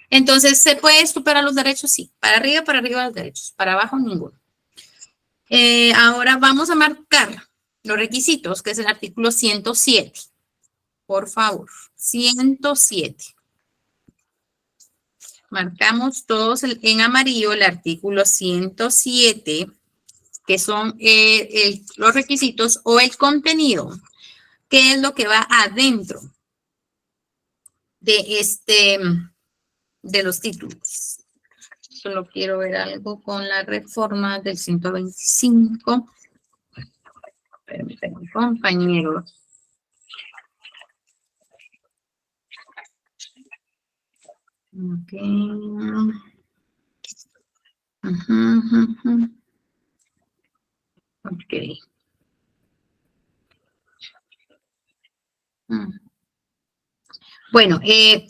Entonces, ¿se puede superar los derechos? Sí, para arriba los derechos, para abajo ninguno. Ahora vamos a marcar los requisitos, que es el artículo 107. Por favor, 107. Marcamos todos en amarillo el artículo 107, que son los requisitos o el contenido, que es lo que va adentro de los títulos. Solo quiero ver algo con la reforma del 125. Permítanme, compañeros. Ok. Ok. Bueno,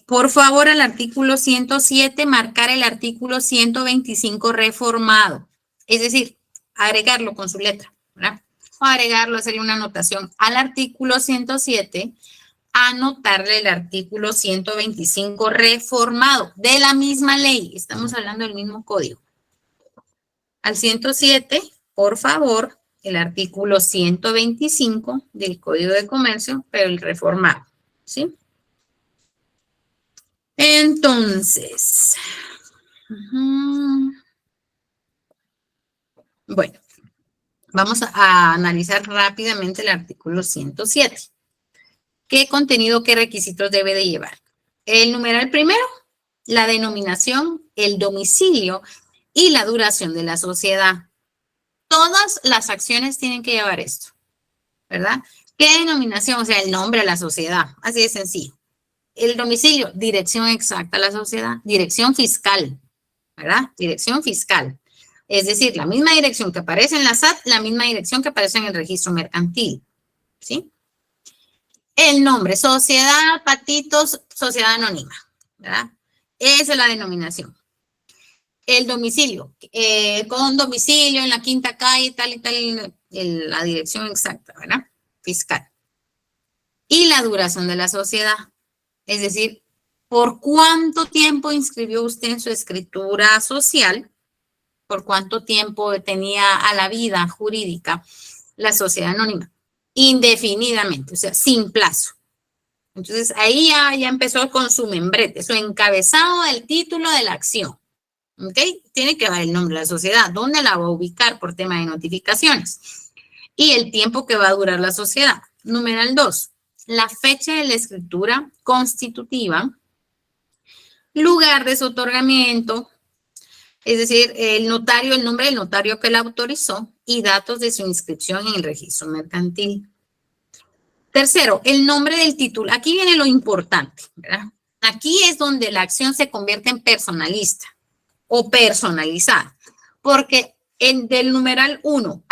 por favor, al artículo 107, marcar el artículo 125 reformado. Es decir, agregarlo con su letra, ¿verdad? O agregarlo, hacerle una anotación al artículo 107, anotarle el artículo 125 reformado de la misma ley. Estamos hablando del mismo código. Al 107, por favor, el artículo 125 del Código de Comercio, pero el reformado, ¿sí? Entonces, bueno, vamos a analizar rápidamente el artículo 107. ¿Qué contenido, qué requisitos debe de llevar? El numeral primero, la denominación, el domicilio y la duración de la sociedad. Todas las acciones tienen que llevar esto, ¿verdad? ¿Qué denominación? O sea, el nombre de la sociedad, así de sencillo. El domicilio, dirección exacta a la sociedad, dirección fiscal, ¿verdad? Dirección fiscal. Es decir, la misma dirección que aparece en la SAT, la misma dirección que aparece en el registro mercantil, ¿sí? El nombre, sociedad, patitos, sociedad anónima, ¿verdad? Esa es la denominación. El domicilio, con domicilio en la quinta calle, tal y tal, la dirección exacta, ¿verdad? Fiscal. Y la duración de la sociedad. Es decir, ¿por cuánto tiempo inscribió usted en su escritura social? ¿Por cuánto tiempo tenía a la vida jurídica la sociedad anónima? Indefinidamente, o sea, sin plazo. Entonces, ahí ya empezó con su membrete, su encabezado del título de la acción. ¿Ok? Tiene que dar el nombre de la sociedad, dónde la va a ubicar por tema de notificaciones y el tiempo que va a durar la sociedad. Numeral 2. La fecha de la escritura constitutiva, lugar de su otorgamiento, es decir, el notario, el nombre del notario que la autorizó y datos de su inscripción en el registro mercantil. Tercero, el nombre del título. Aquí viene lo importante, ¿verdad? Aquí es donde la acción se convierte en personalista o personalizada, porque del numeral 1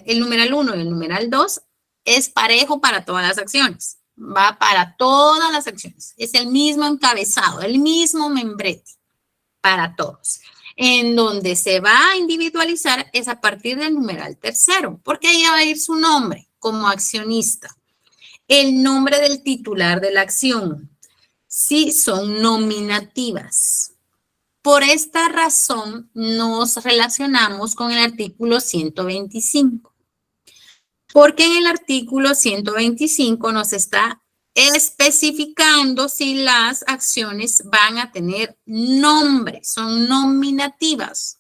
el numeral 1 y el numeral 2 es parejo para todas las acciones. Va para todas las acciones. Es el mismo encabezado, el mismo membrete para todos. En donde se va a individualizar es a partir del numeral tercero, porque ahí va a ir su nombre como accionista. El nombre del titular de la acción, si son nominativas. Por esta razón nos relacionamos con el artículo 125. Porque en el artículo 125 nos está especificando si las acciones van a tener nombre, son nominativas.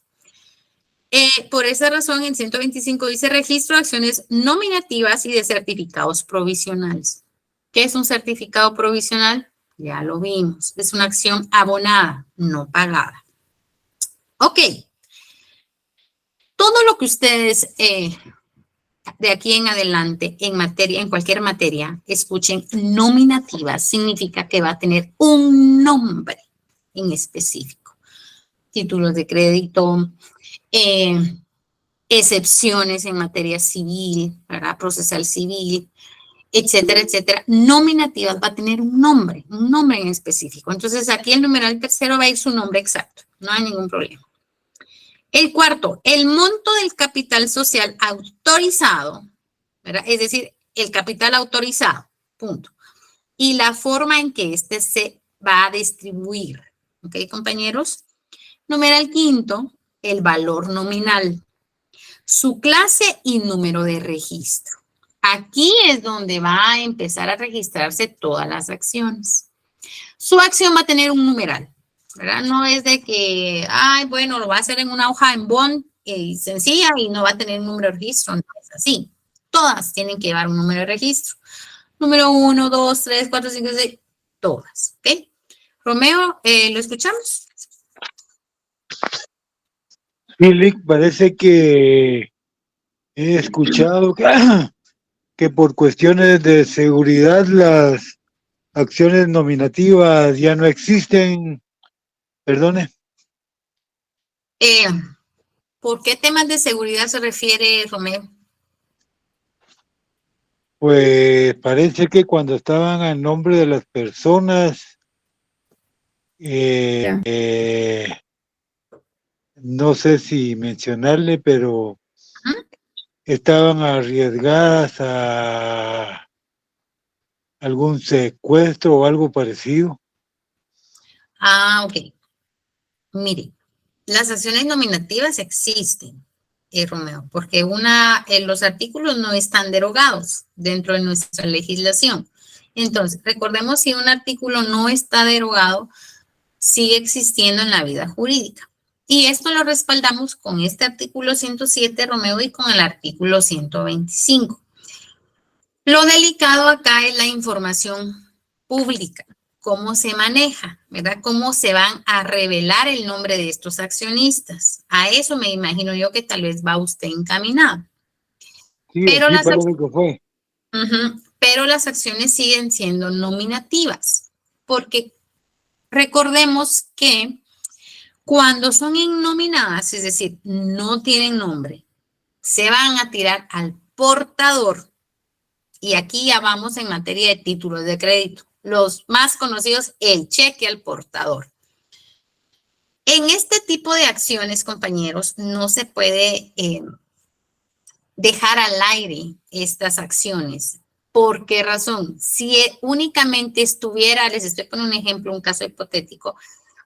Por esa razón, en 125 dice registro de acciones nominativas y de certificados provisionales. ¿Qué es un certificado provisional? Ya lo vimos. Es una acción abonada, no pagada. Ok. Todo lo que ustedes de aquí en adelante en materia, en cualquier materia, escuchen nominativa, significa que va a tener un nombre en específico. Títulos de crédito, excepciones en materia civil, ¿verdad? Procesal civil, etcétera, etcétera. Nominativas va a tener un nombre en específico. Entonces, aquí el numeral tercero va a ir su nombre exacto. No hay ningún problema. El cuarto, el monto del capital social autorizado, ¿verdad? Es decir, el capital autorizado, punto. Y la forma en que este se va a distribuir. ¿Ok, compañeros? Numeral quinto, el valor nominal, su clase y número de registro. Aquí es donde va a empezar a registrarse todas las acciones. Su acción va a tener un numeral, ¿verdad? No es de que, ay, bueno, lo va a hacer en una hoja en bond sencilla y no va a tener un número de registro. No es así. Todas tienen que llevar un número de registro. Número 1, 2, 3, 4, 5, 6, todas. ¿Ok? Romeo, ¿lo escuchamos? Sí, Lick, parece que he escuchado que por cuestiones de seguridad las acciones nominativas ya no existen. Perdone. ¿Por qué temas de seguridad se refiere, Romeo? Pues parece que cuando estaban a nombre de las personas, Ya. no sé si mencionarle, pero Ujú. estaban arriesgadas a algún secuestro o algo parecido. Ah, ok. Mire, las acciones nominativas existen, Romeo, porque los artículos no están derogados dentro de nuestra legislación. Entonces, recordemos, si un artículo no está derogado, sigue existiendo en la vida jurídica. Y esto lo respaldamos con este artículo 107, Romeo, y con el artículo 125. Lo delicado acá es la información pública, cómo se maneja, ¿verdad? Cómo se van a revelar el nombre de estos accionistas. A eso me imagino yo que tal vez va usted encaminado. Sí, Pero así las, parece que fue. pero las acciones siguen siendo nominativas, porque recordemos que cuando son innominadas, es decir, no tienen nombre, se van a tirar al portador. Y aquí ya vamos en materia de títulos de crédito. Los más conocidos, el cheque al portador. En este tipo de acciones, compañeros, no se puede dejar al aire estas acciones. ¿Por qué razón? Si únicamente estuviera, les estoy poniendo un ejemplo, un caso hipotético,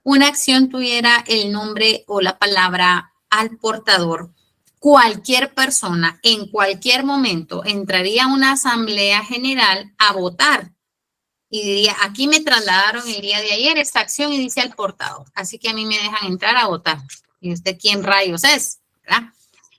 una acción tuviera el nombre o la palabra al portador, cualquier persona en cualquier momento entraría a una asamblea general a votar y diría, aquí me trasladaron el día de ayer esta acción y dice al portador, así que a mí me dejan entrar a votar. ¿Y usted quién rayos es? ¿Verdad?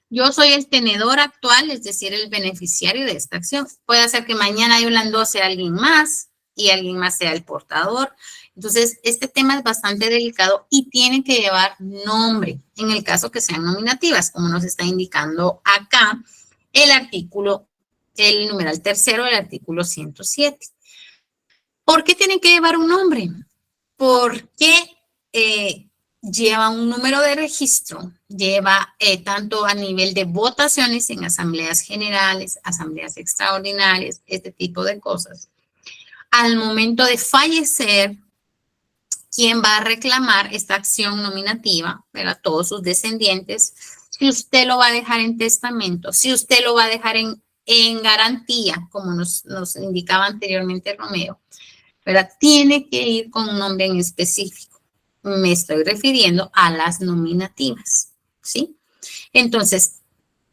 Yo soy el tenedor actual, es decir, el beneficiario de esta acción. Puede ser que mañana yo la endose a alguien más y alguien más sea el portador. Entonces, este tema es bastante delicado y tiene que llevar nombre en el caso que sean nominativas, como nos está indicando acá el artículo, el numeral tercero del artículo 107. ¿Por qué tienen que llevar un nombre? Porque lleva un número de registro, lleva tanto a nivel de votaciones en asambleas generales, asambleas extraordinarias, este tipo de cosas. Al momento de fallecer, ¿quién va a reclamar esta acción nominativa? ¿Verdad? Todos sus descendientes. Si usted lo va a dejar en testamento, si usted lo va a dejar en garantía, como nos indicaba anteriormente Romeo, ¿verdad? Tiene que ir con un nombre en específico. Me estoy refiriendo a las nominativas, ¿sí? Entonces,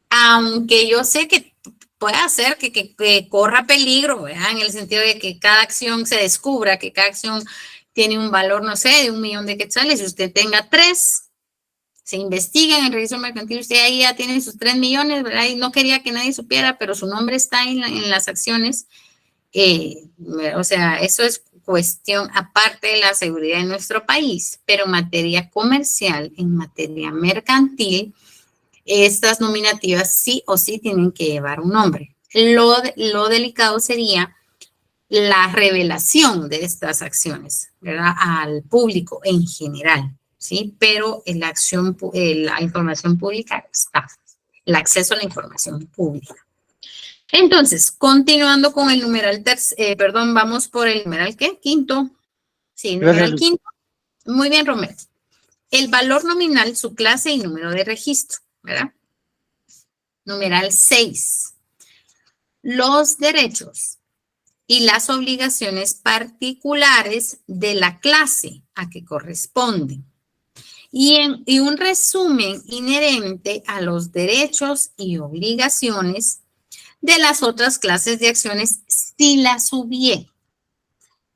aunque yo sé que puede hacer que corra peligro, ¿verdad? En el sentido de que cada acción se descubra, que cada acción tiene un valor, no sé, de 1 millón de quetzales, si usted tenga 3, se investiga en el registro mercantil, usted ahí ya tiene sus 3 millones, ¿verdad? Y no quería que nadie supiera, pero su nombre está en las acciones. O sea, eso es cuestión aparte de la seguridad de nuestro país, pero en materia comercial, en materia mercantil, estas nominativas sí o sí tienen que llevar un nombre. Lo delicado sería la revelación de estas acciones, ¿verdad? Al público en general, ¿sí? Pero en la información pública está, el acceso a la información pública. Entonces, continuando con el numeral perdón, vamos por el numeral, ¿qué? Quinto. Sí, numeral Gracias. quinto. Muy bien, Romero. El valor nominal, su clase y número de registro, ¿verdad? Numeral 6. Los derechos y las obligaciones particulares de la clase a que corresponden. Y un resumen inherente a los derechos y obligaciones de las otras clases de acciones si las hubiera.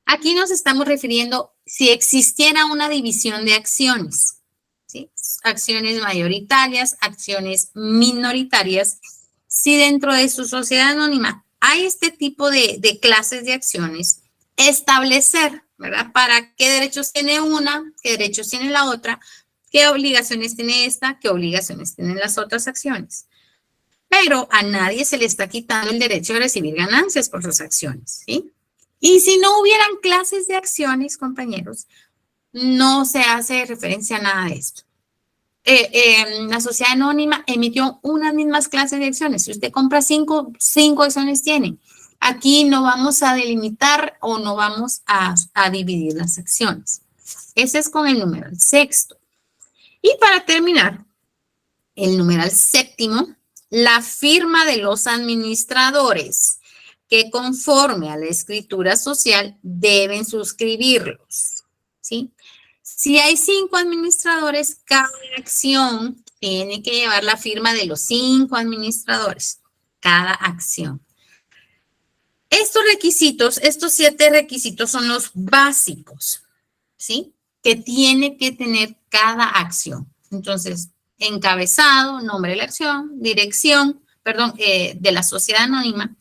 Aquí nos estamos refiriendo si existiera una división de acciones, ¿sí? Acciones mayoritarias, acciones minoritarias. Si dentro de su sociedad anónima hay este tipo de clases de acciones, establecer, ¿verdad? Para qué derechos tiene una, qué derechos tiene la otra, qué obligaciones tiene esta, qué obligaciones tienen las otras acciones. Pero a nadie se le está quitando el derecho de recibir ganancias por sus acciones, ¿sí? Y si no hubieran clases de acciones, compañeros, no se hace referencia a nada de esto. La sociedad anónima emitió unas mismas clases de acciones. Si usted compra 5 acciones tienen. Aquí no vamos a delimitar o no vamos a dividir las secciones. Ese es con el numeral sexto. Y para terminar, el numeral séptimo, la firma de los administradores que conforme a la escritura social deben suscribirlos, ¿sí? Si hay 5 administradores, cada acción tiene que llevar la firma de los 5 administradores, cada acción. Estos requisitos, estos 7 requisitos son los básicos, ¿sí? Que tiene que tener cada acción. Entonces, encabezado, nombre de la acción, dirección, de la sociedad anónima,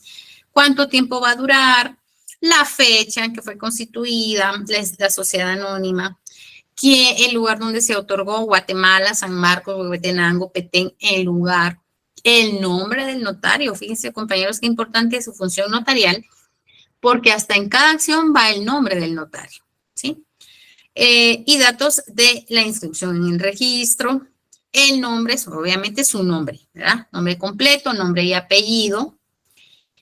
cuánto tiempo va a durar, la fecha en que fue constituida la sociedad anónima, el lugar donde se otorgó, Guatemala, San Marcos, Huehuetenango, Petén, el lugar, el nombre del notario. Fíjense, compañeros, qué importante es su función notarial, porque hasta en cada acción va el nombre del notario, ¿sí? Y datos de la inscripción en el registro, el nombre, obviamente su nombre, ¿verdad? Nombre completo, nombre y apellido,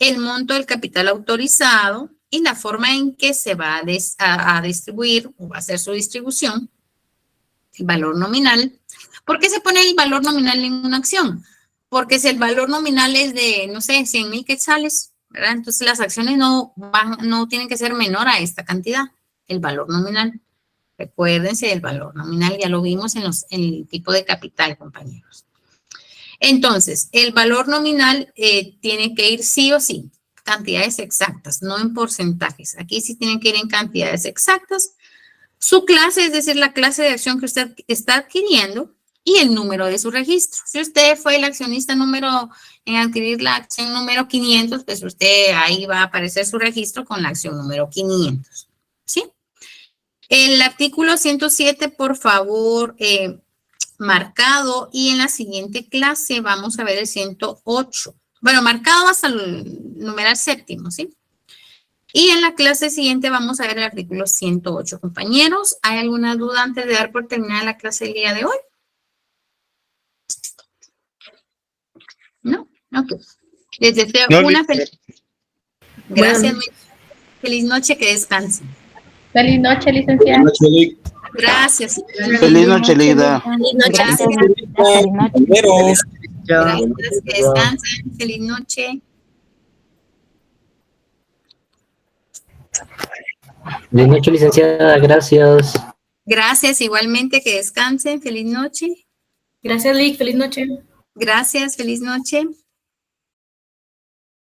el monto del capital autorizado y la forma en que se va a distribuir o va a hacer su distribución, el valor nominal. ¿Por qué se pone el valor nominal en una acción? Porque si el valor nominal es de, no sé, 100,000 quetzales, ¿verdad? Entonces las acciones no tienen que ser menor a esta cantidad, el valor nominal. Recuérdense del valor nominal, ya lo vimos en el tipo de capital, compañeros. Entonces, el valor nominal tiene que ir sí o sí, cantidades exactas, no en porcentajes. Aquí sí tienen que ir en cantidades exactas. Su clase, es decir, la clase de acción que usted está adquiriendo y el número de su registro. Si usted fue el accionista en adquirir la acción número 500, pues usted ahí va a aparecer su registro con la acción número 500, ¿sí? El artículo 107, por favor, marcado, y en la siguiente clase vamos a ver el 108. Bueno, marcado hasta el numeral séptimo, ¿sí? Y en la clase siguiente vamos a ver el artículo 108. Compañeros, ¿hay alguna duda antes de dar por terminada la clase del día de hoy? ¿No? Ok. Les deseo una feliz... Gracias. Feliz noche, que descansen. Feliz noche, licenciada. Gracias. Feliz noche, Lida. Gracias. Compañeros. Gracias, que descansen. Feliz noche. Feliz noche, licenciada. Gracias. Gracias, igualmente, que descansen. Feliz noche. Gracias, Lick. Feliz noche. Gracias, feliz noche.